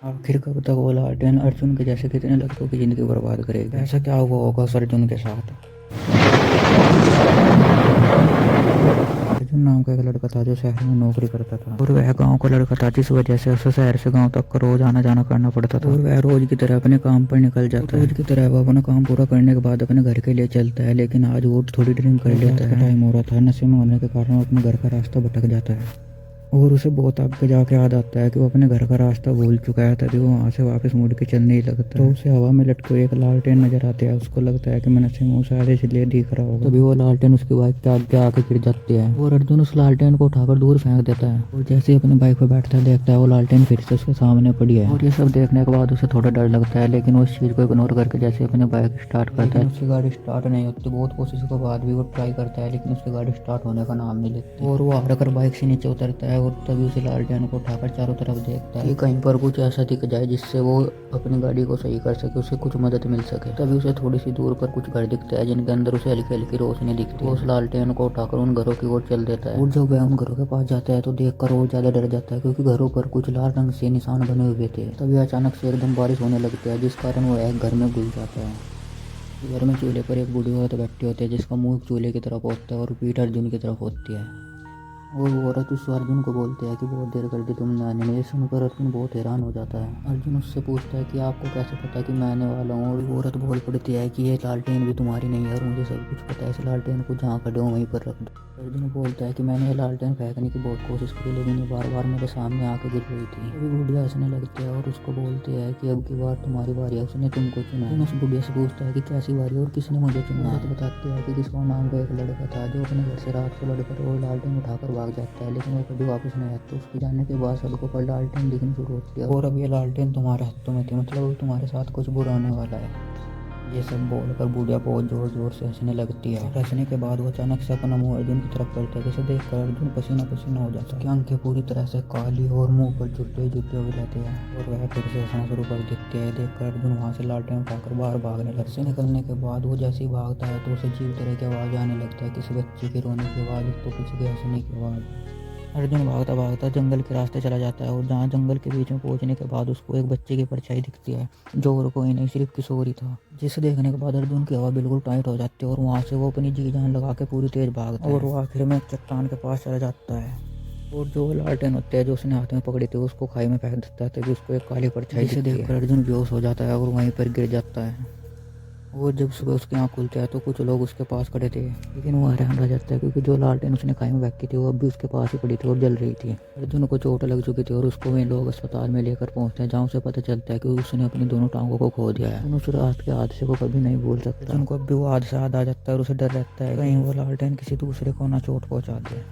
आखिर कब तक वो लालटेन अर्जुन के जैसे कितने लड़कों की जिंदगी बर्बाद करेगी। ऐसा क्या हुआ होगा उस अर्जुन के साथ। अर्जुन नाम का एक लड़का था जो शहर में नौकरी करता था और वह गांव का लड़का था, जिस वजह से उसे शहर से गांव तक का रोज आना जाना करना पड़ता था। और वह रोज की तरह अपने काम पर निकल जाता है। रोज की तरह वह अपना काम पूरा करने के बाद अपने घर के लिए चलता है, लेकिन आज वो थोड़ी ड्रिंक कर लेता है। टाइम हो रहा था, नशे में होने के कारण वो अपने घर का रास्ता भटक जाता है और उसे बहुत आगे जाके याद आता है कि वो अपने घर का रास्ता भूल चुका है। तभी वो वहाँ से वापस मुड़ के चलने ही लगता है तो उसे हवा में लटके हुए एक लालटेन नजर आती है। उसको लगता है कि मैं नशे में शायद इसलिए दिख रहा होगा। तभी वो लालटेन उसकी बाइक के आगे आके गिर जाती है और अर्जुन उस लालटेन को उठाकर दूर फेंक देता है। और जैसे ही अपनी बाइक पर बैठता है, देखता है वो लालटेन फिर से उसके सामने पड़ी है। और ये सब देखने के बाद उसे थोड़ा डर लगता है, लेकिन वो इस चीज को इग्नोर करके जैसे अपनी बाइक स्टार्ट करता है, उसकी गाड़ी स्टार्ट नहीं होती। बहुत कोशिशों के बाद भी वो ट्राई करता है, लेकिन उसकी गाड़ी स्टार्ट होने का नाम नहीं लेती। और वो हार कर बाइक से नीचे उतरता है और तभी उसे लालटेन को उठाकर चारों तरफ देखता है कि कहीं पर कुछ ऐसा दिख जाए जिससे वो अपनी गाड़ी को सही कर सके, उसे कुछ मदद मिल सके। तभी उसे थोड़ी सी दूर पर कुछ घर दिखते हैं जिनके अंदर उसे हल्की हल्की रोशनी दिखती है। उस लालटेन को उठाकर उन घरों की ओर चल देता है और जब वह उन घरों के पास जाता है तो देखकर और ज्यादा डर जाता है, क्योंकि घरों पर कुछ लाल रंग से निशान बने हुए थे। तभी अचानक से एकदम बारिश होने लगती है, जिस कारण वो एक घर में घुस जाता है। घर में चूल्हे पर एक बूढ़ी औरत बैठी होती है, जिसका मुंह चूल्हे की तरफ होता है और पीठ अर्जुन की तरफ होती है। और वो औरत उस अर्जुन को बोलती है कि बहुत देर कर दी तुमने आने में। ये सुनकर अर्जुन बहुत हैरान हो जाता है। अर्जुन उससे पूछता है कि आपको कैसे पता कि मैं आने वाला हूँ। और वो औरत बोल पड़ती है कि ये लालटेन भी तुम्हारी नहीं है और मुझे सब कुछ पता है। इस लालटेन को जहाँ खड़े हो वहीं पर रख दो। अर्जुन बोलता है कि मैंने ये लालटेन फेंकने की बहुत कोशिश की, लेकिन ये बार बार मेरे सामने आके गिर रही थी। अभी बुढ़िया हंसने लगती है और उसको बोलती है कि अब की बार तुम्हारी बारी है, उसने तुमको चुना है। उस बुढ़िया से पूछता है कि कैसी बारी और किसने मुझे चुना है। तो बताती है कि किसको नाम का एक लड़का था जो अपने घर से रात को लड़कर वो लालटेन उठाकर भाग जाता है, लेकिन वो कभी वापस नहीं आता। उसके जाने के बाद सबको पर लालटेन दिखनी शुरू होती है और अब ये लालटेन तुम्हारे हाथों में थी, मतलब तुम्हारे साथ कुछ बुरा होने वाला है। ये सब बोलकर बुढ़िया बहुत जोर जोर से हंसने लगती है। हंसने के बाद वो अचानक से अपना मुंह अर्जुन की तरफ करता है, जिसे देखकर अर्जुन पसीना पसीना हो जाता है। उसकी आंखें पूरी तरह से काली और मुंह पर जुटे जुटे हुए रहते हैं और वह फिर से हंसना शुरू कर देती है। देखकर अर्जुन वहाँ से लालटेन उठाकर बाहर भागने लगता है। निकलने के बाद वो जैसे ही भागता है तो उसे अजीब तरह की आवाज़ आने लगता है, किसी बच्चे के रोने की आवाज़ तो किसी के हंसने की आवाज़। अर्जुन भागता भागता जंगल के रास्ते चला जाता है और जहाँ जंगल के बीच में पहुंचने के बाद उसको एक बच्चे की परछाई दिखती है, जो और कोई नहीं सिर्फ किशोर ही था। जिसे देखने के बाद अर्जुन की हवा बिल्कुल टाइट हो जाती है और वहाँ से वो अपनी जी जान लगा के पूरी तेज भागता है और वो आखिर में एक चट्टान के पास चला जाता है। और जो लालटेन होते हैं जो उसने हाथ में पकड़ी थी उसको खाई में फेंक देता है, तभी उसको एक काली परछाई से देखकर अर्जुन बेहोश हो जाता है और वहीं पर गिर जाता है। और जब सुबह उसकी आँख खुलता है तो कुछ लोग उसके पास खड़े थे, लेकिन वो हैरान रह जाता है क्योंकि जो लालटेन उसने खाई में फेंकी थी वो अब भी उसके पास ही पड़ी थी और जल रही थी। अर्जुन को चोट लग चुकी थी और उसको वे लोग अस्पताल में लेकर पहुंचते हैं, जहाँ उसे पता चलता है कि उसने अपनी दोनों टांगों को खो दिया है। उस रात के हादसे को कभी नहीं भूल सकता। अर्जुन को अब भी वो हादसा याद आ जाता है और उसे डर रहता है कहीं वो लालटेन किसी दूसरे को ना चोट पहुँचा दे।